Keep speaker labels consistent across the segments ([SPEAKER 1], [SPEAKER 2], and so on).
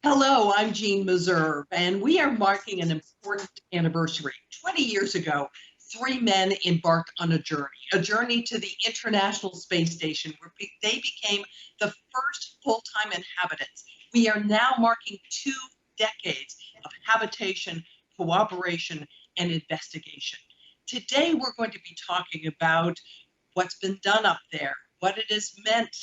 [SPEAKER 1] Hello, I'm Jeanne Meserve, and we are marking an important anniversary. 20 years ago, three men embarked on a journey to the International Space Station, where they became the first full-time inhabitants. We are now marking 2 decades of habitation, cooperation, and investigation. Today, we're going to be talking about what's been done up there, what it has meant,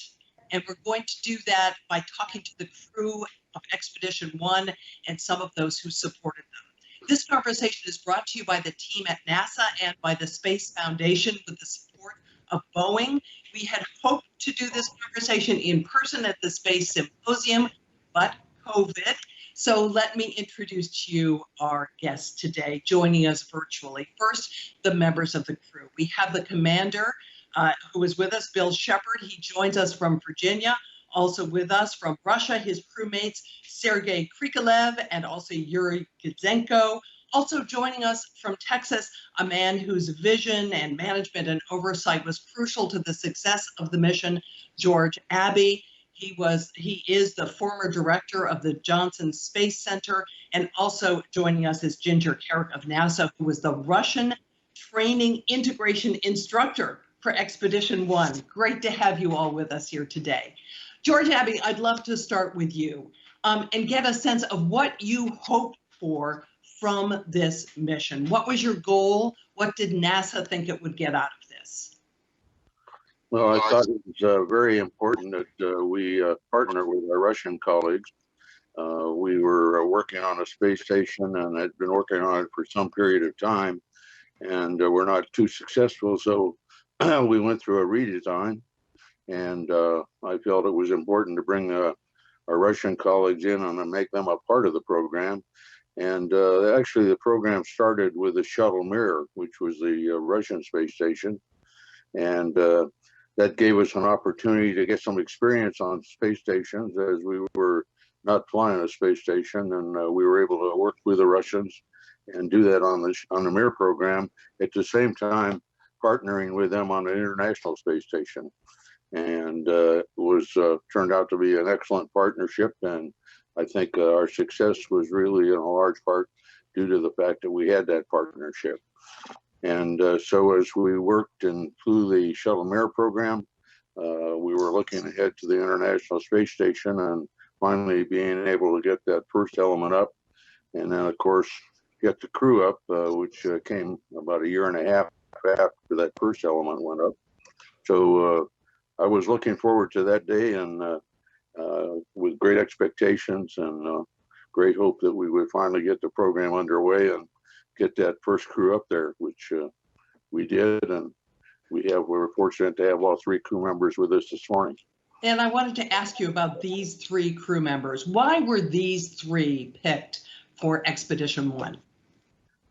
[SPEAKER 1] and we're going to do that by talking to the crew of Expedition 1 and some of those who supported them. This conversation is brought to you by the team at NASA and by the Space Foundation with the support of Boeing. We had hoped to do this conversation in person at the Space Symposium, but COVID. So let me introduce to you our guests today, joining us virtually. First, the members of the crew. We have the commander, who is with us, Bill Shepard. He joins us from Virginia. Also with us from Russia, his crewmates, Sergei Krikalev and also Yuri Gidzenko. Also joining us from Texas, a man whose vision and management and oversight was crucial to the success of the mission, George Abbey. He is the former director of the Johnson Space Center, and also joining us is Ginger Kerrick of NASA, who was the Russian Training Integration Instructor for Expedition 1. Great to have you all with us here today. George Abbey, I'd love to start with you and get a sense of what you hoped for from this mission. What was your goal? What did NASA think it would get out of this?
[SPEAKER 2] Well, I thought it was very important that we partner with our Russian colleagues. We were working on a space station and had been working on it for some period of time, and we're not too successful, so we went through a redesign. And I felt it was important to bring our Russian colleagues in and make them a part of the program. And actually, the program started with the shuttle Mir, which was the Russian space station. And that gave us an opportunity to get some experience on space stations, as we were not flying a space station. And we were able to work with the Russians and do that on the Mir program, at the same time partnering with them on an international space station. And it was turned out to be an excellent partnership, and I think our success was really in a large part due to the fact that we had that partnership. And so as we worked and flew the Shuttle Mir program, we were looking ahead to the International Space Station and finally being able to get that first element up, and then of course get the crew up, which came about a year and a half after that first element went up. So I was looking forward to that day, and with great expectations and great hope that we would finally get the program underway and get that first crew up there, which we did. And we were fortunate to have all three crew members with us this morning.
[SPEAKER 1] And I wanted to ask you about these three crew members. Why were these three picked for Expedition 1?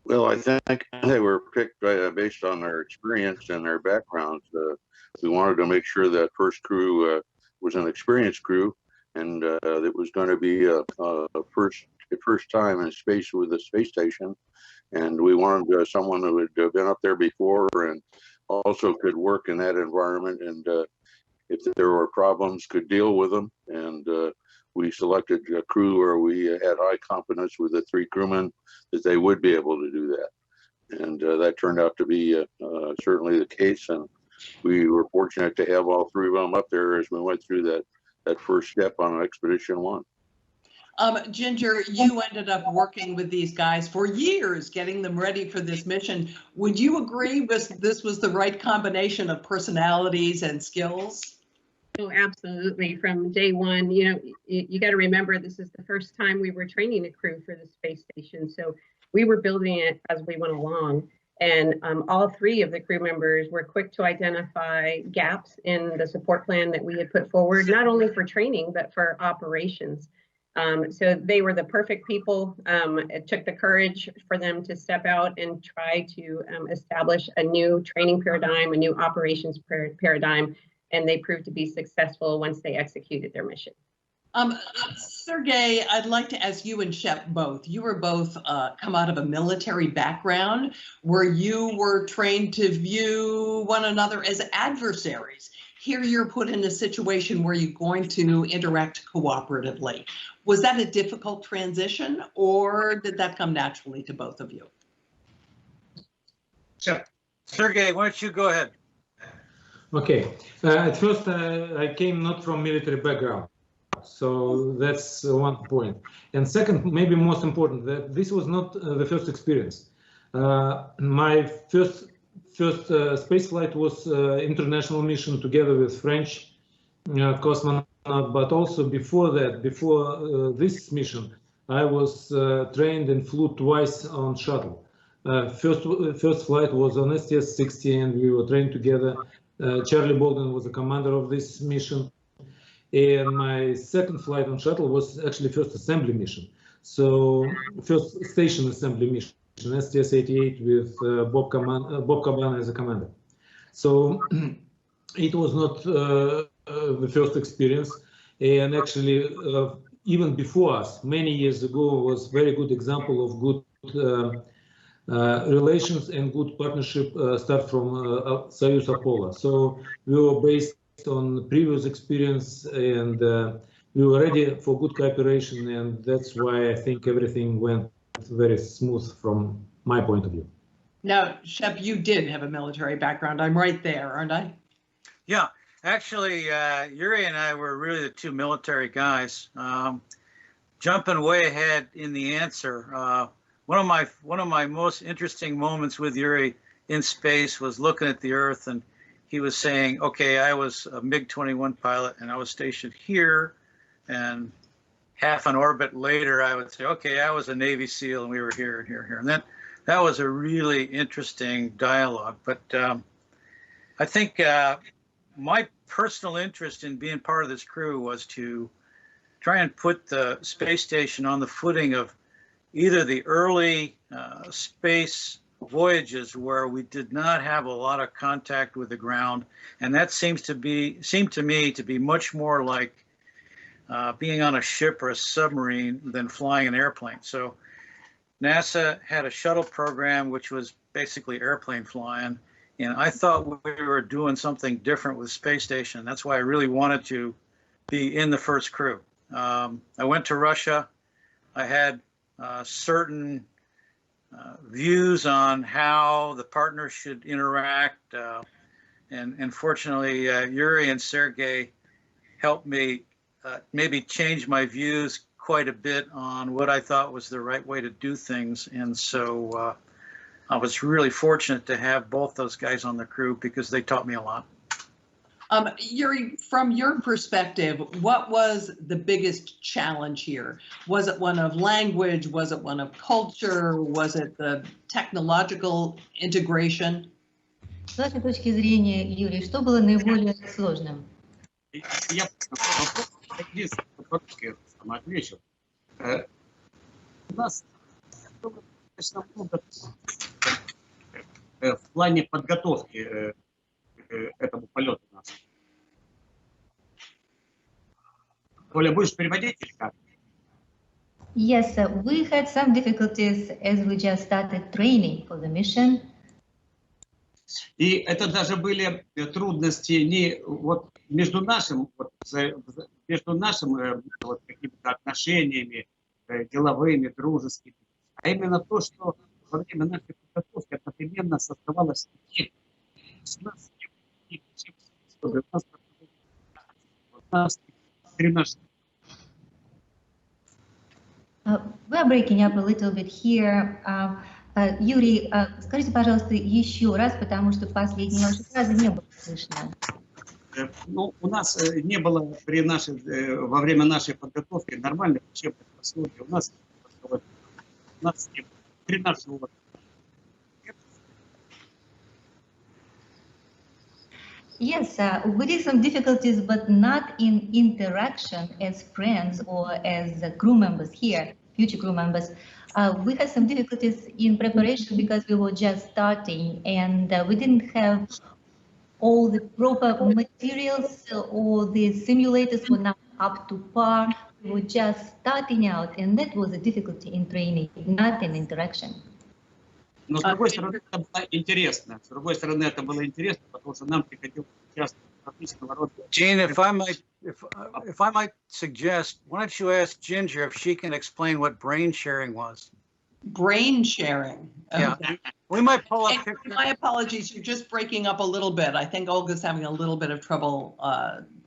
[SPEAKER 2] Well, I think they were picked based on their experience and their backgrounds. We wanted to make sure that first crew was an experienced crew, and it was going to be a first time in space with the space station. And we wanted someone who had been up there before and also could work in that environment, and if there were problems, could deal with them. And we selected a crew where we had high confidence with the three crewmen that they would be able to do that. And that turned out to be certainly the case. And we were fortunate to have all three of them up there as we went through that first step on Expedition 1.
[SPEAKER 1] Ginger, you ended up working with these guys for years, getting them ready for this mission. Would you agree this was the right combination of personalities and skills?
[SPEAKER 3] Oh, absolutely. From day one, you got to remember, this is the first time we were training a crew for the space station. So we were building it as we went along. And all three of the crew members were quick to identify gaps in the support plan that we had put forward, not only for training, but for operations. So they were the perfect people. It took the courage for them to step out and try to establish a new training paradigm, a new operations paradigm, and they proved to be successful once they executed their mission.
[SPEAKER 1] Sergei, I'd like to ask you and Shep both. You were both come out of a military background where you were trained to view one another as adversaries. here you're put in a situation where you're going to interact cooperatively. Was that a difficult transition, or did that come naturally to both of you?
[SPEAKER 4] Sergei, why don't you go ahead?
[SPEAKER 5] Okay. At first, I came not from military background, so that's one point. And second, maybe most important, that this was not the first experience. My first space flight was international mission together with French cosmonaut, but also before that, before this mission, I was trained and flew twice on shuttle. First flight was on STS-60, and we were trained together. Charlie Bolden was the commander of this mission. And my second flight on shuttle was actually first assembly mission. So first station assembly mission, STS-88 with Bob Cabana as a commander. So it was not the first experience. And actually, even before us, many years ago, was very good example of good relations and good partnership start from Soyuz Apollo. So we were based on previous experience, and we were ready for good cooperation, and that's why I think everything went very smooth from my point of view.
[SPEAKER 1] Now, Shep, you did have a military background. I'm right there, aren't I?
[SPEAKER 4] Yeah, actually, Yuri and I were really the two military guys. Jumping way ahead in the answer, one of my most interesting moments with Yuri in space was looking at the Earth, and he was saying, okay, I was a MiG-21 pilot and I was stationed here, and half an orbit later I would say, okay, I was a Navy SEAL and we were here and here and here. And that was a really interesting dialogue. But I think my personal interest in being part of this crew was to try and put the space station on the footing of either the early space voyages where we did not have a lot of contact with the ground, and that seemed to me to be much more like being on a ship or a submarine than flying an airplane. So NASA had a shuttle program which was basically airplane flying, and I thought we were doing something different with space station. That's why I really wanted to be in the first crew. I went to Russia. I had certain views on how the partners should interact, and fortunately Yuri and Sergei helped me maybe change my views quite a bit on what I thought was the right way to do things. And so I was really fortunate to have both those guys on the crew because they taught me a lot.
[SPEAKER 1] Yuri, from your perspective, what was the biggest challenge here? Was it one of language? Was it one of culture? Was it the technological integration?
[SPEAKER 6] С вашей точки зрения, Юрий, что было наиболее сложным?
[SPEAKER 7] Я по-русски отвечу. У нас было, конечно, много в плане подготовки этому полету у нас. Оля, будешь переводить или как?
[SPEAKER 6] Yes, we had some difficulties as we just started training for the mission.
[SPEAKER 7] И это даже были трудности не вот между нашим вот какими-то отношениями деловыми, дружескими, а именно то, что во время нашей подготовки одновременно создавалось таких у нас 13.
[SPEAKER 6] We are breaking up a little bit here. Юрий, скажите, пожалуйста, еще раз, потому что последние ваши фразы не было слышно.
[SPEAKER 7] Ну, у нас не было во время нашей подготовки нормальных учебных условий. У нас не было 13 уроков.
[SPEAKER 6] Yes, we did some difficulties, but not in interaction as friends or as crew members here, future crew members. We had some difficulties in preparation because we were just starting, and we didn't have all the proper materials, or the simulators were not up to par. We were just starting out, and that was a difficulty in training, not in interaction.
[SPEAKER 7] Но с другой стороны, это было интересно. С другой стороны, это было интересно, потому что нам приходилось участвовать в различного рода.
[SPEAKER 4] Gene, if I might suggest, why don't you ask Ginger if she can explain what brain sharing was?
[SPEAKER 1] Brain sharing.
[SPEAKER 4] Yeah.
[SPEAKER 1] Okay.
[SPEAKER 4] We might pull up
[SPEAKER 1] And
[SPEAKER 4] pictures.
[SPEAKER 1] my apologies, you're just breaking up a little bit. I think Olga's having a little bit of trouble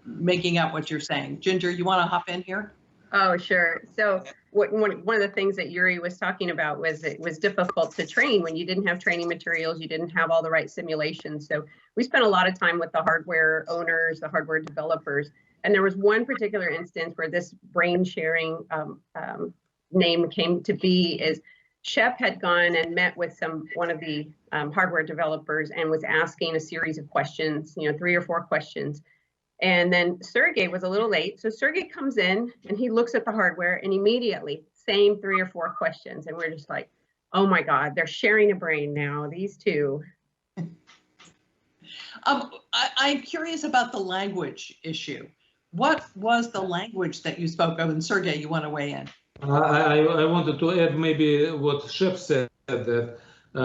[SPEAKER 1] making out what you're saying. Ginger, you want to hop in here?
[SPEAKER 3] Oh, sure. So one of the things that Yuri was talking about was it was difficult to train when you didn't have training materials, you didn't have all the right simulations. So we spent a lot of time with the hardware owners, the hardware developers. And there was one particular instance where this brain sharing name came to be is Shep had gone and met with one of the hardware developers and was asking a series of questions, 3 or 4 questions. And then Sergei was a little late. So Sergei comes in and he looks at the hardware and immediately same 3 or 4 questions. And we're just like, oh my God, they're sharing a brain now, these two.
[SPEAKER 1] I'm curious about the language issue. What was the language that you spoke of? And Sergei, you want to weigh in?
[SPEAKER 5] I wanted to add maybe what Shep said, that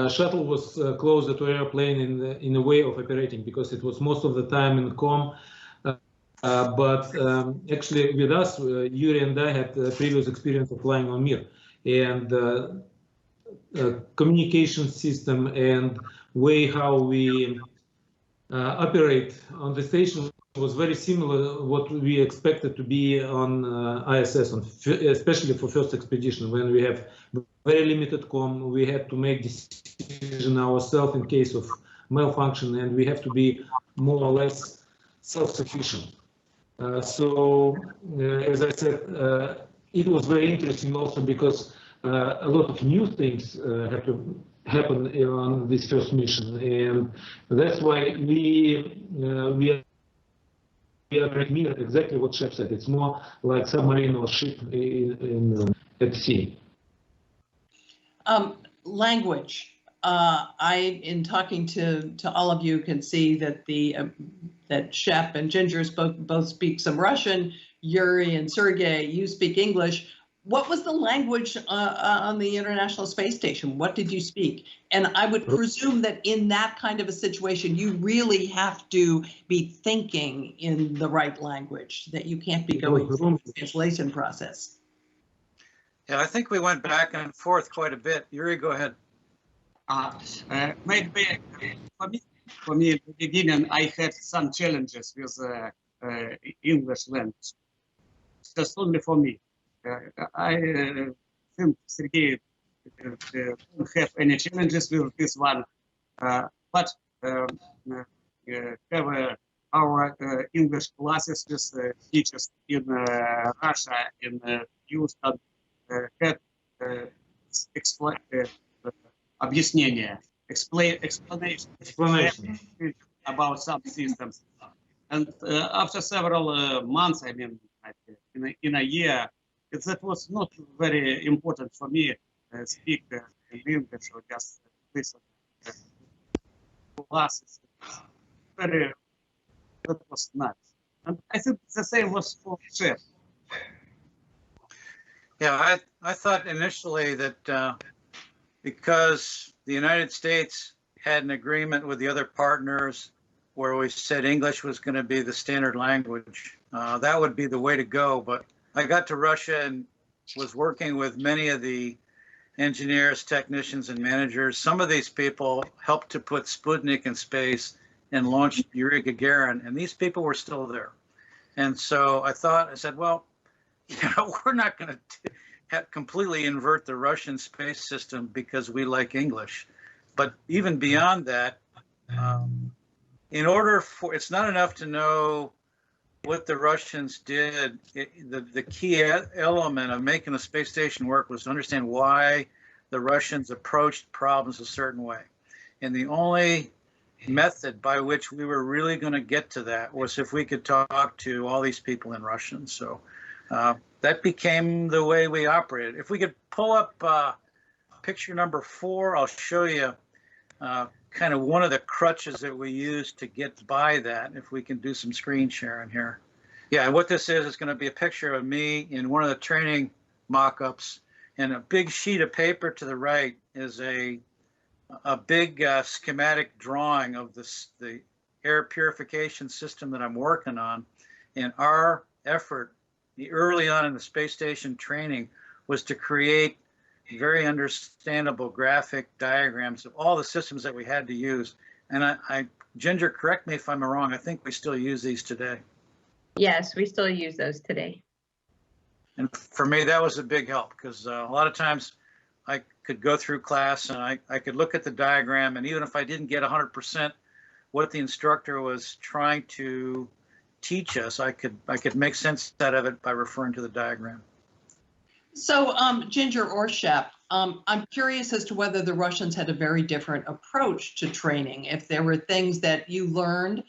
[SPEAKER 5] shuttle was closer to airplane in the way of operating because it was most of the time in COM. But actually with us, Yuri and I had previous experience of flying on Mir, and communication system and way how we operate on the station was very similar what we expected to be on ISS, especially for first expedition, when we have very limited comm, we had to make decision ourselves in case of malfunction, and we have to be more or less self-sufficient. So, as I said, it was very interesting also because a lot of new things have to happen on this first mission, and that's why we are exactly what Shep said. It's more like submarine or ship at sea.
[SPEAKER 1] Language. In talking to all of you, can see that that Shep and Ginger both speak some Russian. Yuri and Sergei, you speak English. What was the language on the International Space Station? What did you speak? And I would presume that in that kind of a situation, you really have to be thinking in the right language, that you can't be going through the translation process.
[SPEAKER 4] Yeah, I think we went back and forth quite a bit. Yuri, go ahead.
[SPEAKER 7] Maybe for me, at the beginning, I had some challenges with English language. Just only for me. I think Sergei don't have any challenges with this one, but have our English classes with teachers in Russia, in Houston, had explanation about some systems. And after several months, I mean, in a year, that was not very important for me to speak in English or just listen to classes. That was nice. And I think the same was for Shep.
[SPEAKER 4] Yeah, I thought initially that because the United States had an agreement with the other partners where we said English was going to be the standard language, that would be the way to go. But I got to Russia and was working with many of the engineers, technicians, and managers. Some of these people helped to put Sputnik in space and launched Yuri Gagarin, and these people were still there. And so I said, well, we're not going to completely invert the Russian space system because we like English. But even beyond that, in order for, it's not enough to know what the Russians did. The key element of making the space station work was to understand why the Russians approached problems a certain way. And the only method by which we were really going to get to that was if we could talk to all these people in Russian. So that became the way we operated. If we could pull up picture number 4, I'll show you kind of one of the crutches that we use to get by that, if we can do some screen sharing here. Yeah, what this is going to be a picture of me in one of the training mock-ups, and a big sheet of paper to the right is a a big schematic drawing of the air purification system that I'm working on. And our effort early on in the space station training was to create very understandable graphic diagrams of all the systems that we had to use. And Ginger, correct me if I'm wrong, I think we still use these today.
[SPEAKER 3] Yes, we still use those today.
[SPEAKER 4] And for me, that was a big help because a lot of times I could go through class and I could look at the diagram, and even if I didn't get 100% what the instructor was trying to teach us, I could make sense out of it by referring to the diagram.
[SPEAKER 1] So, Ginger or Shep, I'm curious as to whether the Russians had a very different approach to training. If there were things that you learned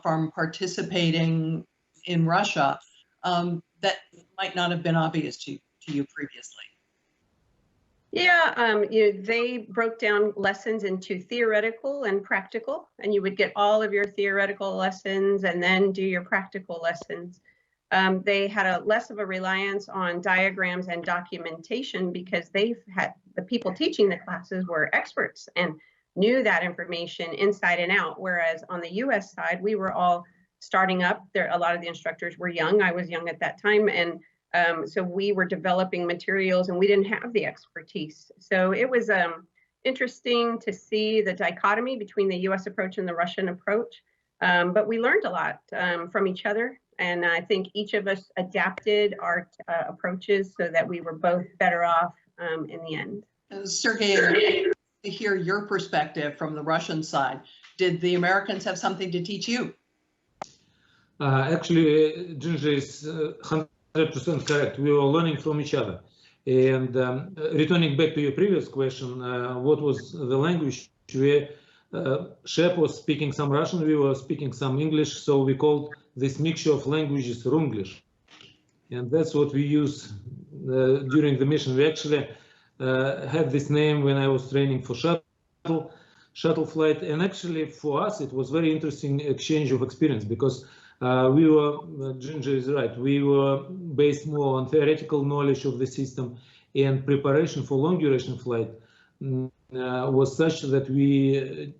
[SPEAKER 1] from participating in Russia that might not have been obvious to you previously.
[SPEAKER 3] Yeah, they broke down lessons into theoretical and practical, and you would get all of your theoretical lessons and then do your practical lessons. They had less of a reliance on diagrams and documentation because the people teaching the classes were experts and knew that information inside and out. Whereas on the US side, we were all starting up. A lot of the instructors were young. I was young at that time. And so we were developing materials and we didn't have the expertise. So it was interesting to see the dichotomy between the US approach and the Russian approach. But we learned a lot from each other. And I think each of us adapted our approaches so that we were both better off in the end.
[SPEAKER 1] Sergei, to hear your perspective from the Russian side, did the Americans have something to teach you?
[SPEAKER 5] Actually, Ginger is 100% correct. We were learning from each other. And returning back to your previous question, what was the language? Shep was speaking some Russian, we were speaking some English, so we called this mixture of languages Runglish. And that's what we use during the mission. We actually had this name when I was training for shuttle flight. And actually for us, it was very interesting exchange of experience because we were, Ginger is right, we were based more on theoretical knowledge of the system, and preparation for long duration flight was such that we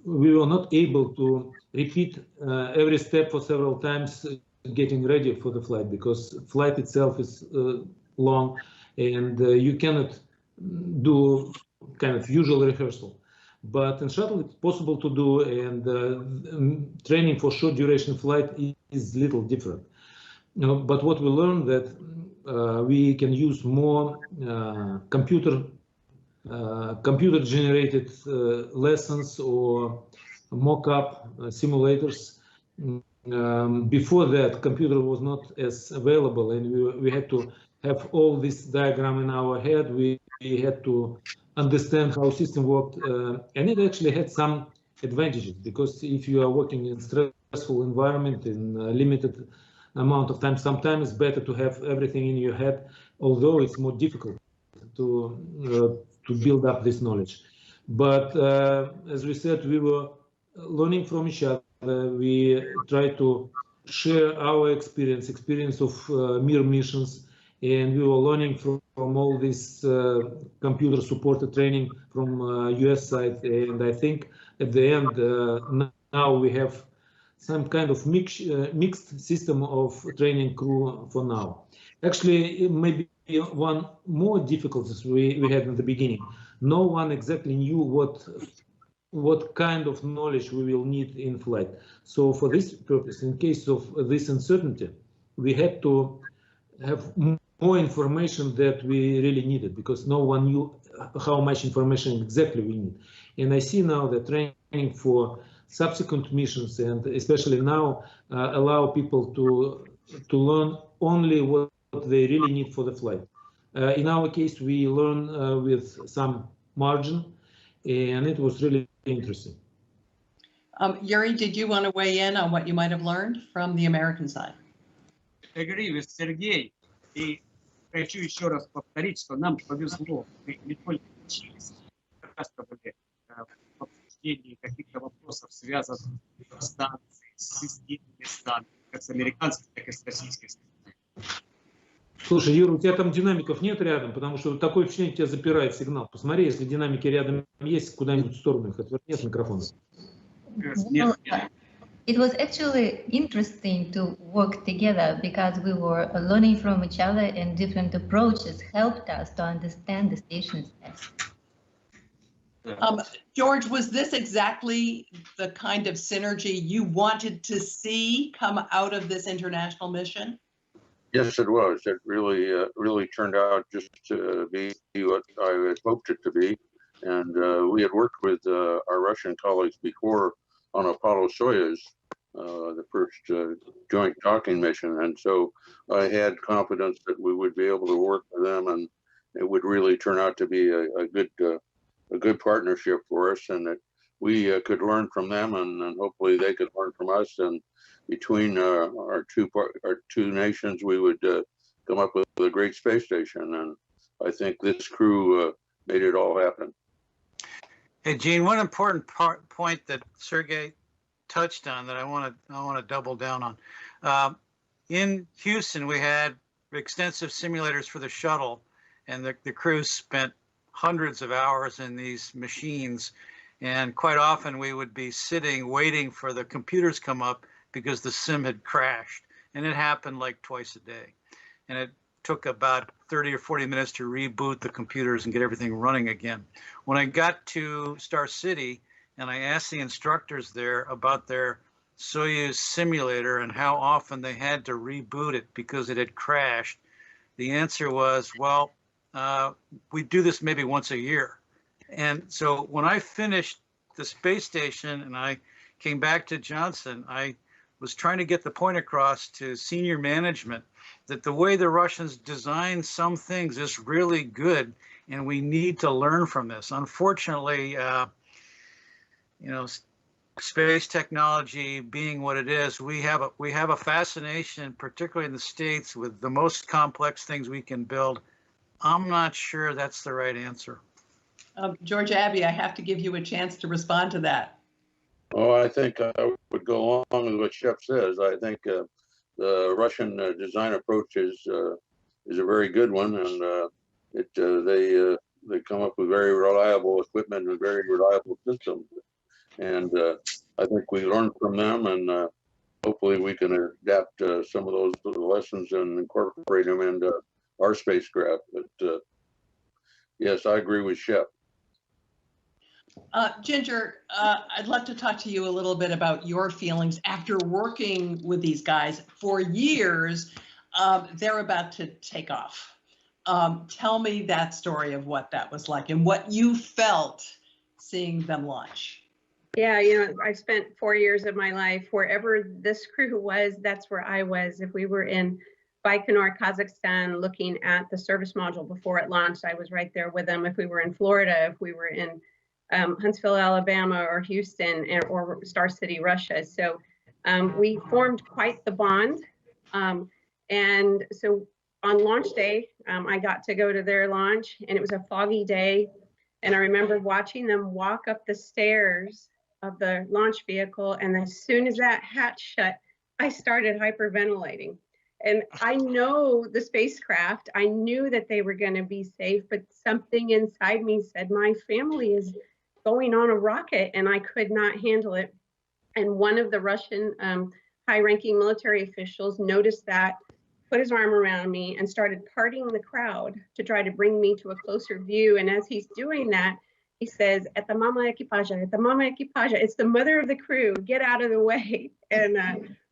[SPEAKER 5] were not able to repeat every step for several times getting ready for the flight, because flight itself is long and you cannot do kind of usual rehearsal. But in shuttle it's possible to do, and training for short duration flight is little different. But what we learned that we can use more computer generated lessons or mock-up simulators. Before that, computer was not as available, and we had to have all this diagram in our head. We had to understand how system worked, and it actually had some advantages, because if you are working in stressful environment in a limited amount of time, sometimes it's better to have everything in your head, although it's more difficult to build up this knowledge. But as we said, we were learning from each other. We tried to share our experience of mere missions, and we were learning from all this computer supported training from US side. And I think at the end, now we have some kind of mixed system of training crew for now. Actually, maybe one more difficulties we had in the beginning. No one exactly knew what kind of knowledge we will need in flight. So for this purpose, in case of this uncertainty, we had to have more information that we really needed, because no one knew how much information exactly we need. And I see now that training for subsequent missions, and especially now, allow people to learn only what they really need for the flight. In our case, we learn with some margin, and it was really interesting.
[SPEAKER 1] Yuri, did you want to weigh in on what you might have learned from the American side?
[SPEAKER 7] I agree with Sergei. И хочу еще раз повторить, что нам повезло. Мы не только учились, участвовали в обсуждении каких-то вопросов, связанных с станцией, с системами станций, как с американской, так и с российской стороны.
[SPEAKER 5] Слушай, Юра, у тебя там динамиков нет рядом, потому что такое впечатление, тебя запирает сигнал. Посмотри, если динамики рядом есть, куда-нибудь в сторону их отверни от микрофона.
[SPEAKER 6] Well, it was actually interesting to work together because we were learning from each other, and different approaches helped us to understand the station's best.
[SPEAKER 1] George, was this exactly the kind of synergy you wanted to see come out of this international mission?
[SPEAKER 2] Yes, it was. It really turned out just to be what I had hoped it to be. And we had worked with our Russian colleagues before on Apollo Soyuz, the first joint docking mission. And so I had confidence that we would be able to work with them, and it would really turn out to be a good partnership for us, and that we could learn from them, and hopefully they could learn from us. And between our two nations, we would come up with a great space station. And I think this crew made it all happen.
[SPEAKER 4] Hey, Jeanne, one important point that Sergei touched on that I want to double down on. In Houston, we had extensive simulators for the shuttle, and the crew spent hundreds of hours in these machines. And quite often we would be sitting waiting for the computers come up because the sim had crashed. And it happened like twice a day. And it took about 30 or 40 minutes to reboot the computers and get everything running again. When I got to Star City and I asked the instructors there about their Soyuz simulator and how often they had to reboot it because it had crashed, the answer was, well, we do this maybe once a year. And so when I finished the space station and I came back to Johnson, I was trying to get the point across to senior management that the way the Russians design some things is really good, and we need to learn from this. Unfortunately, you know, space technology being what it is, we have a fascination, particularly in the States, with the most complex things we can build. I'm not sure that's the right answer.
[SPEAKER 1] George Abbey, I have to give you a chance to respond to that.
[SPEAKER 2] Oh, I think I would go along with what Shep says. I think the Russian design approach is a very good one, and they come up with very reliable equipment and very reliable systems. And I think we learn from them, and hopefully we can adapt some of those lessons and incorporate them into our spacecraft. But yes, I agree with Shep.
[SPEAKER 1] Ginger, I'd love to talk to you a little bit about your feelings after working with these guys for years. They're about to take off. Tell me that story of what that was like and what you felt seeing them launch.
[SPEAKER 3] Yeah, you know, I spent 4 years of my life wherever this crew was, that's where I was. If we were in Baikonur, Kazakhstan, looking at the service module before it launched, I was right there with them. If we were in Florida, if we were in Huntsville, Alabama, or Houston, or Star City, Russia. So we formed quite the bond. And so on launch day, I got to go to their launch, and it was a foggy day. And I remember watching them walk up the stairs of the launch vehicle. And as soon as that hatch shut, I started hyperventilating. And I know the spacecraft, I knew that they were going to be safe, but something inside me said, my family is going on a rocket, and I could not handle it. And one of the Russian high-ranking military officials noticed that, put his arm around me, and started parting the crowd to try to bring me to a closer view. And as he's doing that, he says, "Et the mama equipaja, et the mama equipaja." It's the mother of the crew. Get out of the way. And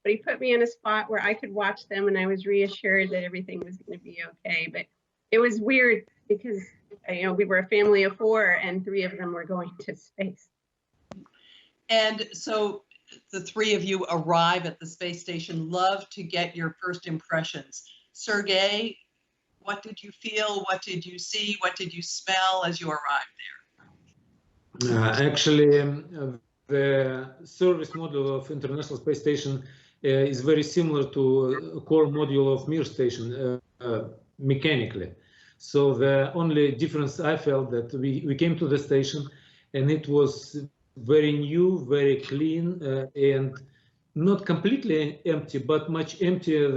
[SPEAKER 3] but he put me in a spot where I could watch them, and I was reassured that everything was going to be okay. But it was weird because, you know, we were a family of 4, and 3 of them were going to space.
[SPEAKER 1] And so the 3 of you arrive at the space station. Love to get your first impressions. Sergei, what did you feel? What did you see? What did you smell as you arrived there?
[SPEAKER 5] Actually, the service module of International Space Station is very similar to a core module of Mir Station mechanically. So the only difference I felt that we came to the station and it was very new, very clean, and not completely empty, but much emptier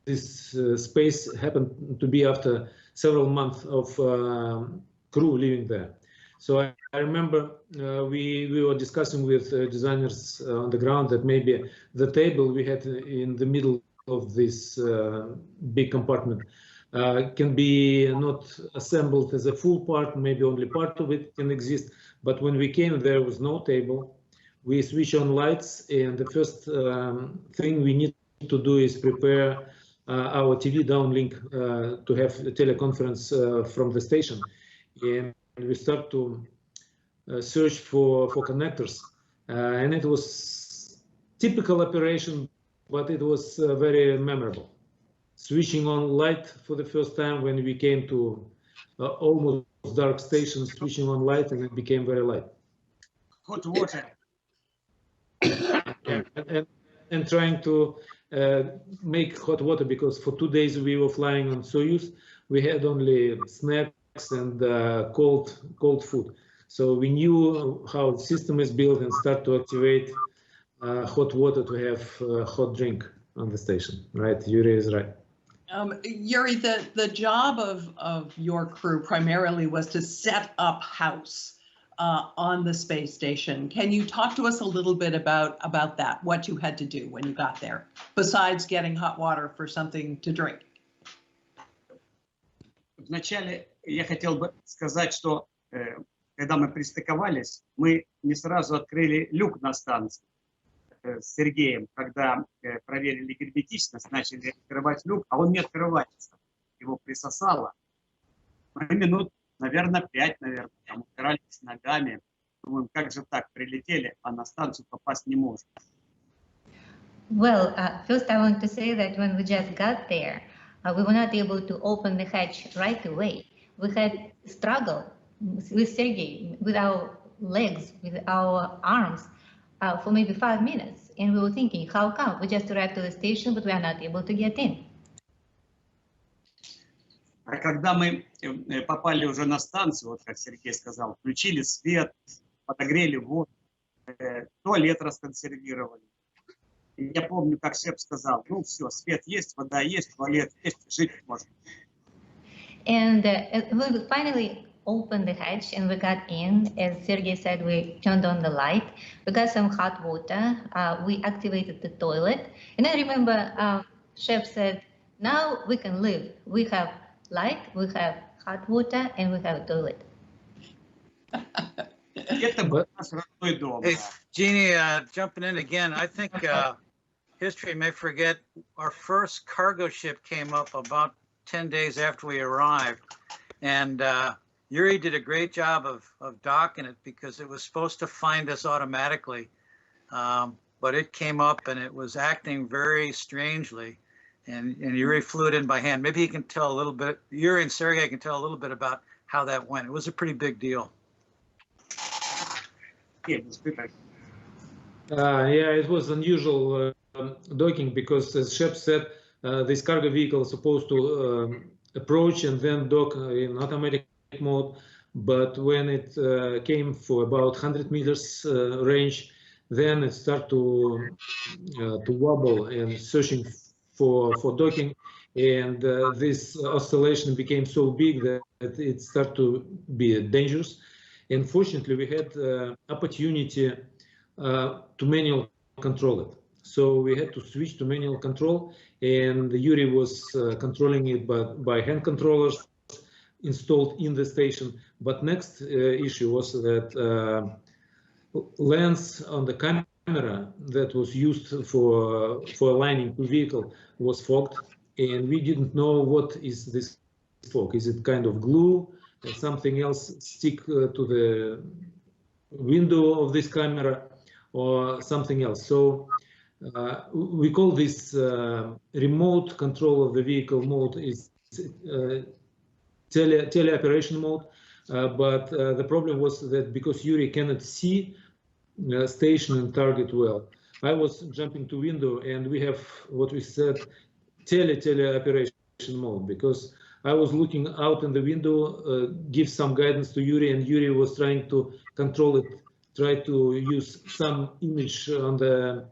[SPEAKER 5] this space happened to be after several months of crew living there. So I remember we were discussing with designers on the ground that maybe the table we had in the middle of this big compartment can be not assembled as a full part, maybe only part of it can exist. But when we came, there was no table. We switch on lights, and the first thing we need to do is prepare our TV downlink to have a teleconference from the station. And we start to search for connectors. And it was typical operation, but it was very memorable. Switching on light for the first time when we came to almost dark station, switching on light, and it became very light.
[SPEAKER 7] Hot water.
[SPEAKER 5] And trying to make hot water, because for 2 days we were flying on Soyuz. We had only snacks and cold food. So we knew how the system is built and start to activate hot water to have hot drink on the station. Right, Yuri is right.
[SPEAKER 1] Yuri, the job of your crew primarily was to set up house on the space station. Can you talk to us a little bit about that, what you had to do when you got there, besides getting hot water for something to drink?
[SPEAKER 7] Вначале я хотел бы сказать, что когда мы пристыковались, мы не сразу открыли люк на станции с Сергеем. Когда проверили герметичность, начали открывать люк, а он не открывается. Его присосало. Мы минут, наверное, 5, там упирались ногами. Думаем, как же так, прилетели, а на станцию попасть не можем.
[SPEAKER 6] Well, first I want to say that when we just got there, we were not able to open the hatch right away. We had struggle with Sergei, with our legs, with our arms for maybe 5 minutes. And we were thinking, how come? We just arrived to the station, but we are not able to get in.
[SPEAKER 7] А когда мы попали уже на станцию, вот как Сергей сказал, включили свет, подогрели воду, туалет расконсервировали. И я помню, как шеф сказал, ну все, свет есть, вода есть, туалет есть, жить можно.
[SPEAKER 6] And when we finally opened the hatch and we got in, as Sergei said, we turned on the light, we got some hot water, we activated the toilet. And I remember chef said, now we can live. We have light, we have hot water, and we have a toilet.
[SPEAKER 4] Hey, Jeanne, jumping in again, I think history may forget our first cargo ship came up about 10 days after we arrived. And Yuri did a great job of docking it because it was supposed to find us automatically. But it came up and it was acting very strangely. And Yuri flew it in by hand. Maybe he can tell a little bit, Yuri and Sergei can tell a little bit about how that went. It was a pretty big deal.
[SPEAKER 5] Yeah, it was unusual docking because, as Shep said, this cargo vehicle is supposed to approach and then dock in automatic mode. But when it came for about 100 meters range, then it started to wobble and searching for docking, and this oscillation became so big that it started to be dangerous. And fortunately, we had opportunity to manual control it. So we had to switch to manual control, and Yuri was controlling it by hand controllers installed in the station. But next issue was that lens on the camera that was used for aligning the vehicle was fogged, and we didn't know what is this fog. Is it kind of glue? Something else stick to the window of this camera or something else. So we call this remote control of the vehicle mode is teleoperation mode. But the problem was that because Yuri cannot see station and target well, I was jumping to window, and we have what we said teleoperation mode, because I was looking out in the window, give some guidance to Yuri, and Yuri was trying to control it, try to use some image on the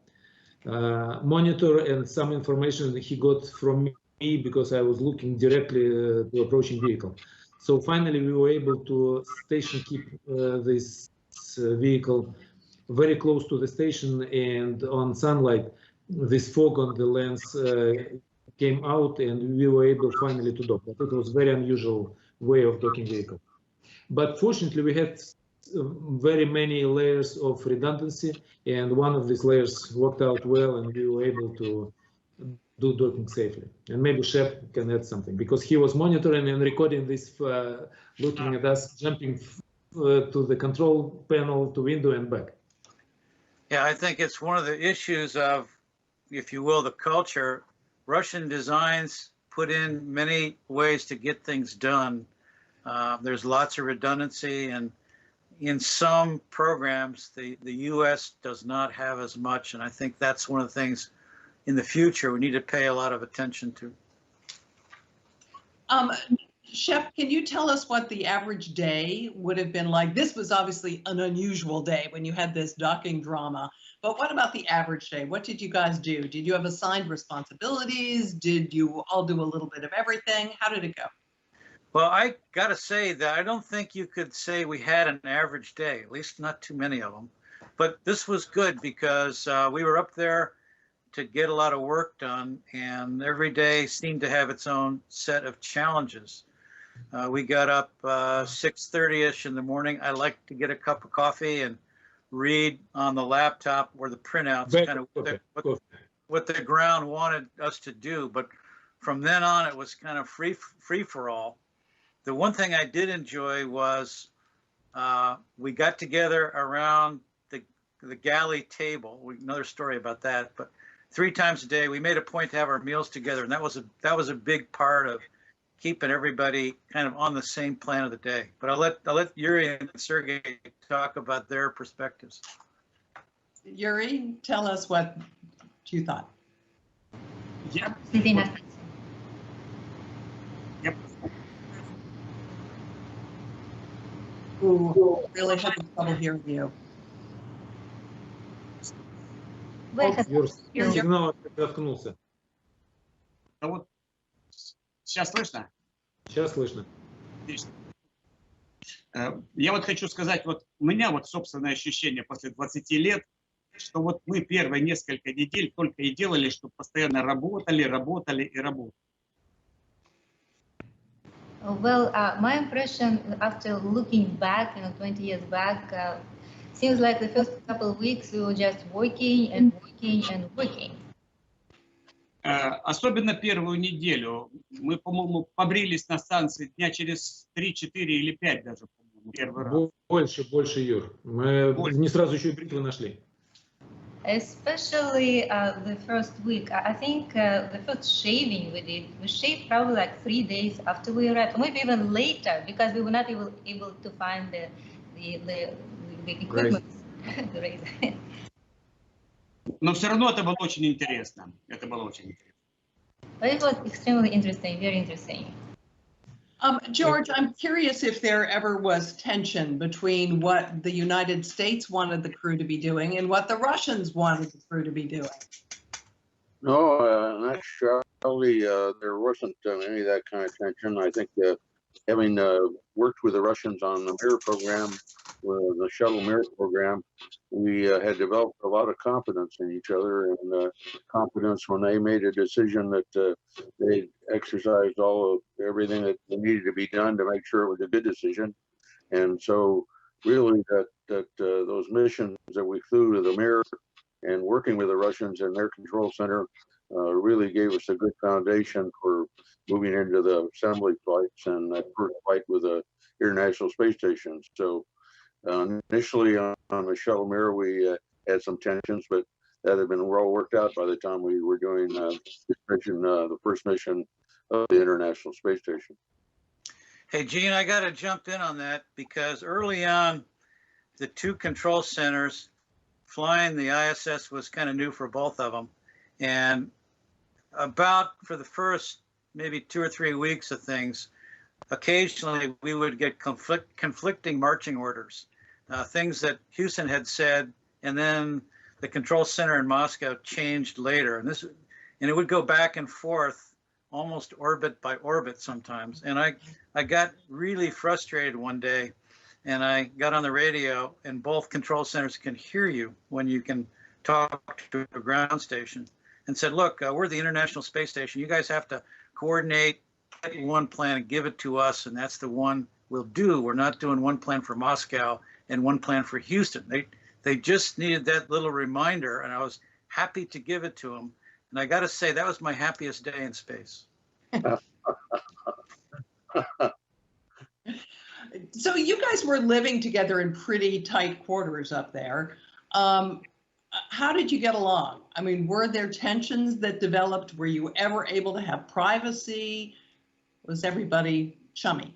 [SPEAKER 5] monitor and some information that he got from me because I was looking directly to approaching vehicle. So finally, we were able to keep this vehicle very close to the station, and on sunlight, this fog on the lens came out, and we were able finally to dock. But it was very unusual way of docking vehicle. But fortunately, we had very many layers of redundancy, and one of these layers worked out well, and we were able to do docking safely. And maybe Shep can add something, because he was monitoring and recording this, looking at us jumping to the control panel, to window and back.
[SPEAKER 4] Yeah, I think it's one of the issues of, if you will, the culture. Russian designs put in many ways to get things done. There's lots of redundancy, and in some programs, the U.S. does not have as much, and I think that's one of the things in the future we need to pay a lot of attention to.
[SPEAKER 1] Shep, can you tell us what the average day would have been like? This was obviously an unusual day when you had this docking drama, but what about the average day? What did you guys do? Did you have assigned responsibilities? Did you all do a little bit of everything? How did it go?
[SPEAKER 4] Well, I got to say that I don't think you could say we had an average day, at least not too many of them. But this was good because we were up there to get a lot of work done, and every day seemed to have its own set of challenges. We got up 6:30ish in the morning. I like to get a cup of coffee and read on the laptop or the printouts, kind of what the ground wanted us to do. But from then on, it was kind of free for all. The one thing I did enjoy was we got together around the galley table. Another story about that, but 3 times a day we made a point to have our meals together, and that was a big part of keeping everybody kind of on the same plan of the day. But I'll let Yuri and Sergei talk about their perspectives.
[SPEAKER 1] Yuri, tell us what you thought.
[SPEAKER 7] Yep.
[SPEAKER 1] Ooh, really having trouble hearing you.
[SPEAKER 5] Your сигнал заткнулся.
[SPEAKER 7] А вот сейчас слышно?
[SPEAKER 5] Сейчас слышно.
[SPEAKER 7] Отлично. Я вот хочу сказать, вот у меня вот собственное ощущение после 20 лет, что вот мы первые несколько недель только и делали, что постоянно работали.
[SPEAKER 6] Well, my impression after looking back, 20 years back, seems like the first couple of weeks we were just working and working and working.
[SPEAKER 7] Особенно первую неделю. Мы, по-моему, побрились на станции дня через 3, 4 или 5 даже, по-моему, первый раз.
[SPEAKER 5] Больше, Юр. Мы не сразу еще и бритвы нашли.
[SPEAKER 6] Especially the first week. I think the first shaving we shaved probably like 3 days after we arrived, or maybe even later, because we were not able to find the equipment. The razor.
[SPEAKER 7] Но все равно это было очень интересно.
[SPEAKER 6] But it was extremely interesting, very interesting.
[SPEAKER 1] George, I'm curious if there ever was tension between what the United States wanted the crew to be doing and what the Russians wanted the crew to be doing.
[SPEAKER 2] No, actually, there wasn't any of that kind of tension. I think having worked with the Russians on the Mir program, the shuttle Mir program, we had developed a lot of confidence in each other, and confidence when they made a decision that they exercised everything that needed to be done to make sure it was a good decision. And so really that those missions that we flew to the Mir and working with the Russians in their control center really gave us a good foundation for moving into the assembly flights and that first flight with the International Space Station. So initially on the shuttle Mir, we had some tensions, but that had been well worked out by the time we were doing this mission, the first mission of the International Space Station.
[SPEAKER 4] Hey, Jeanne, I got to jump in on that because early on, the 2 control centers, flying the ISS was kind of new for both of them. And for the first maybe 2 or 3 weeks of things, occasionally we would get conflicting marching orders, things that Houston had said, and then the control center in Moscow changed later, and it would go back and forth, almost orbit by orbit sometimes. And I got really frustrated one day, and I got on the radio, and both control centers can hear you when you can talk to a ground station, and said, look, we're the International Space Station. You guys have to coordinate, get one plan and give it to us, and that's the one we'll do. We're not doing one plan for Moscow and one plan for Houston. They just needed that little reminder, and I was happy to give it to them. And I got to say, that was my happiest day in space.
[SPEAKER 1] So you guys were living together in pretty tight quarters up there. How did you get along? I mean, were there tensions that developed? Were you ever able to have privacy? Was everybody chummy?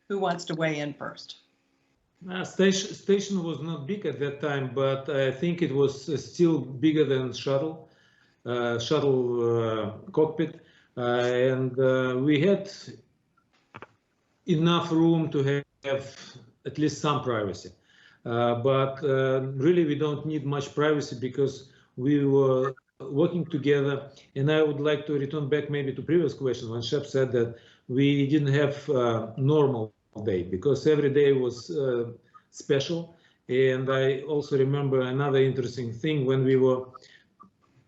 [SPEAKER 1] Who wants to weigh in first?
[SPEAKER 5] Station was not big at that time, but I think it was still bigger than shuttle cockpit, and we had enough room to have at least some privacy. But really, we don't need much privacy because we were working together. And I would like to return back maybe to previous question when Shep said that we didn't have normal day because every day was special. And I also remember another interesting thing when we were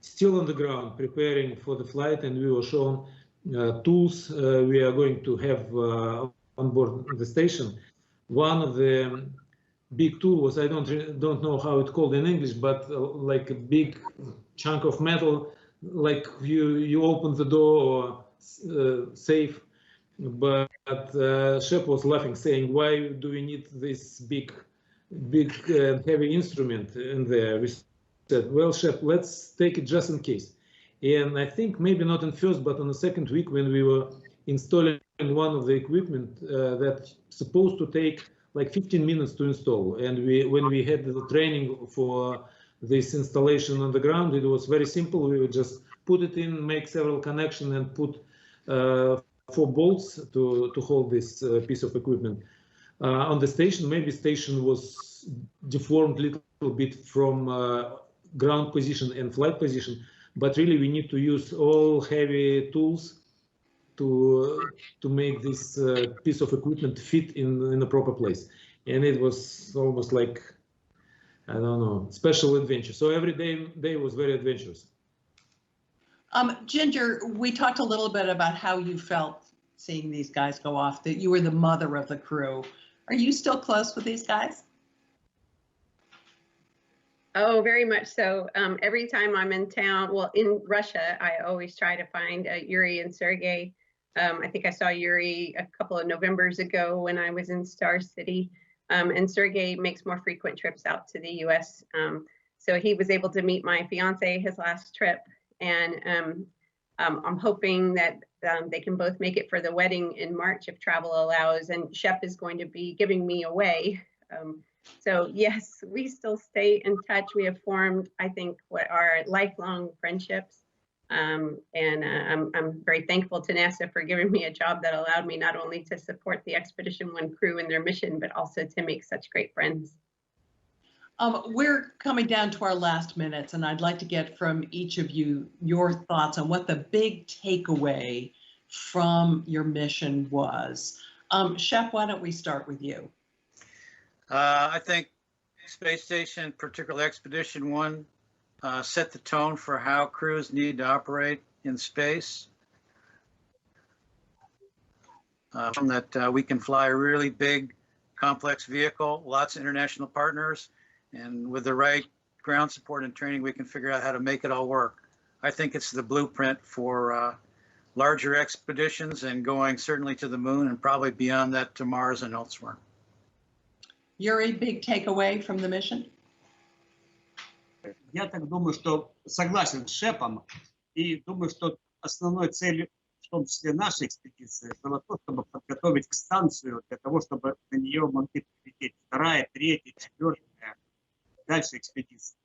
[SPEAKER 5] still on the ground preparing for the flight, and we were shown tools we are going to have on board the station. One of the big tool was, I don't know how it's called in English, but like a big chunk of metal, like you open the door or safe. But Shep was laughing, saying, "Why do we need this big heavy instrument in there?" We said, "Well, Shep, let's take it just in case." And I think maybe not in first, but on the second week when we were installing one of the equipment that's supposed to take like 15 minutes to install. And when we had the training for this installation on the ground, it was very simple. We would just put it in, make several connections, and put 4 bolts to hold this piece of equipment. On the station, maybe station was deformed a little bit from ground position and flight position, but really we need to use all heavy tools to make this piece of equipment fit in the proper place. And it was almost like, I don't know, special adventure. So every day was very adventurous.
[SPEAKER 1] Ginger, we talked a little bit about how you felt seeing these guys go off, that you were the mother of the crew. Are you still close with these guys?
[SPEAKER 3] Oh, very much so. Every time I'm in town, well, in Russia, I always try to find Yuri and Sergei. I think I saw Yuri a couple of Novembers ago when I was in Star City, and Sergei makes more frequent trips out to the US. So he was able to meet my fiance his last trip, and I'm hoping that they can both make it for the wedding in March if travel allows, and Shep is going to be giving me away. So yes, we still stay in touch. We have formed, I think, what are lifelong friendships. And I'm very thankful to NASA for giving me a job that allowed me not only to support the Expedition 1 crew in their mission, but also to make such great friends.
[SPEAKER 1] We're coming down to our last minutes, and I'd like to get from each of you your thoughts on what the big takeaway from your mission was. Shep, why don't we start with you?
[SPEAKER 4] I think Space Station, particularly Expedition 1, set the tone for how crews need to operate in space. That we can fly a really big, complex vehicle, lots of international partners, and with the right ground support and training, we can figure out how to make it all work. I think it's the blueprint for larger expeditions and going certainly to the moon and probably beyond that to Mars and elsewhere.
[SPEAKER 1] Yuri, big takeaway from the mission?
[SPEAKER 7] Я так думаю, что согласен с Шепом, и думаю, что основной целью, в том числе нашей экспедиции, было то, чтобы подготовить к станцию для того, чтобы на нее могли прилететь 2-я, 3-я, 4-я, дальше экспедиции.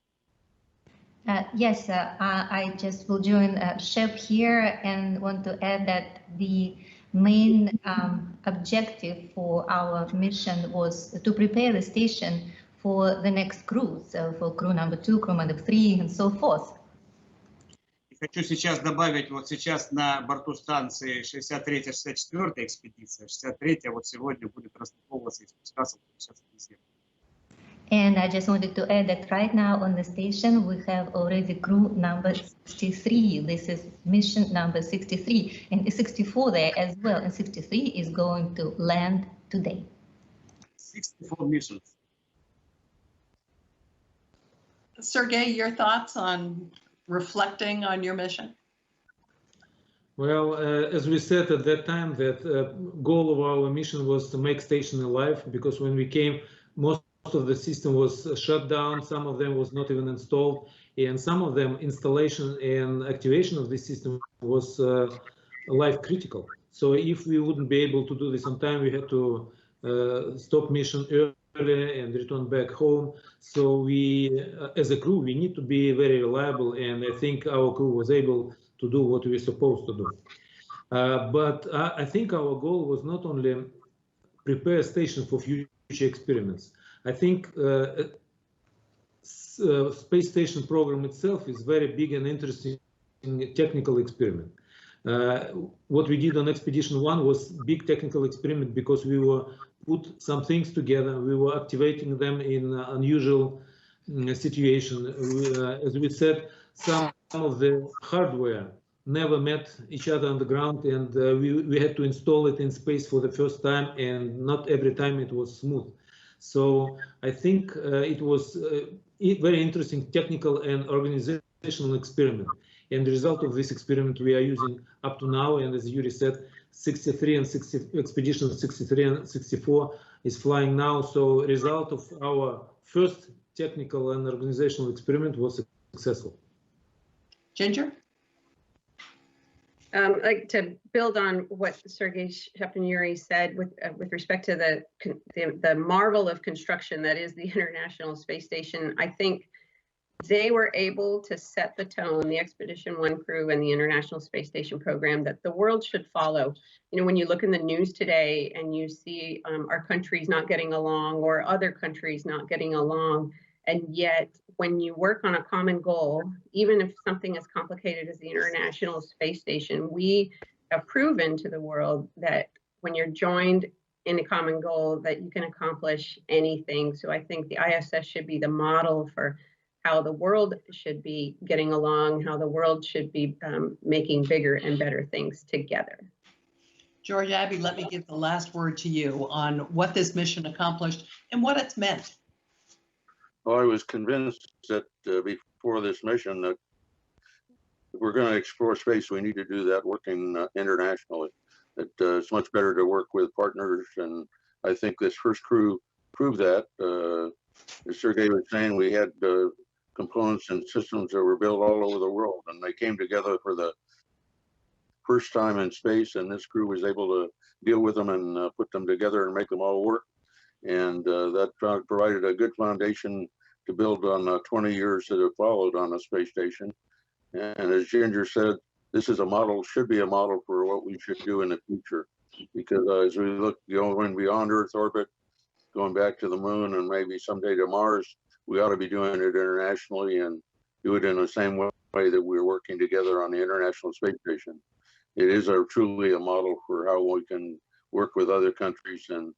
[SPEAKER 6] Yes, I just will join Shep here and want to add that the main objective for our mission was to prepare the station for the next crew, so for crew number 2, crew number 3, and so forth.
[SPEAKER 7] Хочу сейчас добавить, вот сейчас на борту станции 63-64 экспедиция, 63-я вот сегодня будет расстыковываться и спускаться сейчас в Землю.
[SPEAKER 6] And I just wanted to add that right now on the station we have already crew number 63. This is mission number 63, and 64 there as well, and 63 is going to land today.
[SPEAKER 7] 64 missions.
[SPEAKER 1] Sergei, your thoughts on reflecting on your mission?
[SPEAKER 5] Well, as we said at that time, that goal of our mission was to make station alive, because when we came, most of the system was shut down, some of them was not even installed, and some of them installation and activation of the system was life critical. So if we wouldn't be able to do this on time, we had to stop mission early and return back home. So we, as a crew, we need to be very reliable, and I think our crew was able to do what we were supposed to do. But I think our goal was not only prepare station for future experiments. I think space station program itself is very big and interesting technical experiment. What we did on Expedition 1 was big technical experiment because we were put some things together. We were activating them in unusual situation. As we said, some of the hardware never met each other on the ground, and we had to install it in space for the first time, and not every time it was smooth. So I think it was a very interesting technical and organizational experiment. And the result of this experiment we are using up to now, and as Yuri said, 63 and 60, Expedition 63 and 64 is flying now. So result of our first technical and organizational experiment was successful.
[SPEAKER 1] Ginger?
[SPEAKER 3] I'd like to build on what Sergei and Yuri said with respect to the marvel of construction that is the International Space Station. I think they were able to set the tone, the Expedition 1 crew and the International Space Station program, that the world should follow. You know, when you look in the news today and you see our countries not getting along or other countries not getting along, and yet when you work on a common goal, even if something as complicated as the International Space Station, we have proven to the world that when you're joined in a common goal, that you can accomplish anything. So I think the ISS should be the model for how the world should be getting along, how the world should be making bigger and better things together.
[SPEAKER 1] George Abbey, let me give the last word to you on what this mission accomplished and what it's meant.
[SPEAKER 2] Well, I was convinced that before this mission that if we're going to explore space, we need to do that working internationally. That it's much better to work with partners, and I think this first crew proved that. As Sergei was saying, we had components and systems that were built all over the world, and they came together for the first time in space, and this crew was able to deal with them and put them together and make them all work. And that provided a good foundation to build on 20 years that have followed on the space station. And as Ginger said, this is a model, should be a model for what we should do in the future. Because as we look going beyond Earth orbit, going back to the moon and maybe someday to Mars, we ought to be doing it internationally and do it in the same way that we're working together on the International Space Station. It is truly a model for how we can work with other countries, and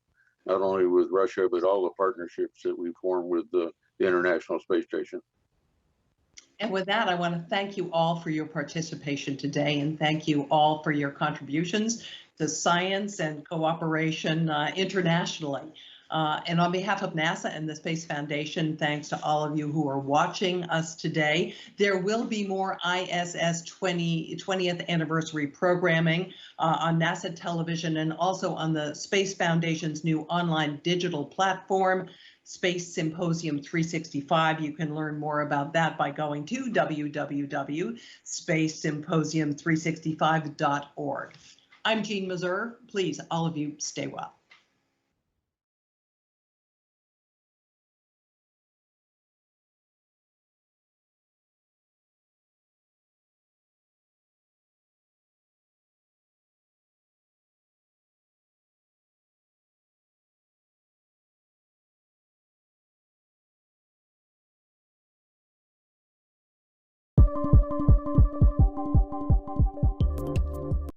[SPEAKER 2] not only with Russia, but all the partnerships that we form with the International Space Station.
[SPEAKER 1] And with that, I want to thank you all for your participation today, and thank you all for your contributions to science and cooperation internationally. And on behalf of NASA and the Space Foundation, thanks to all of you who are watching us today. There will be more ISS 20th anniversary programming on NASA television and also on the Space Foundation's new online digital platform, Space Symposium 365. You can learn more about that by going to www.spacesymposium365.org. I'm Jeanne Meserve. Please, all of you, stay well.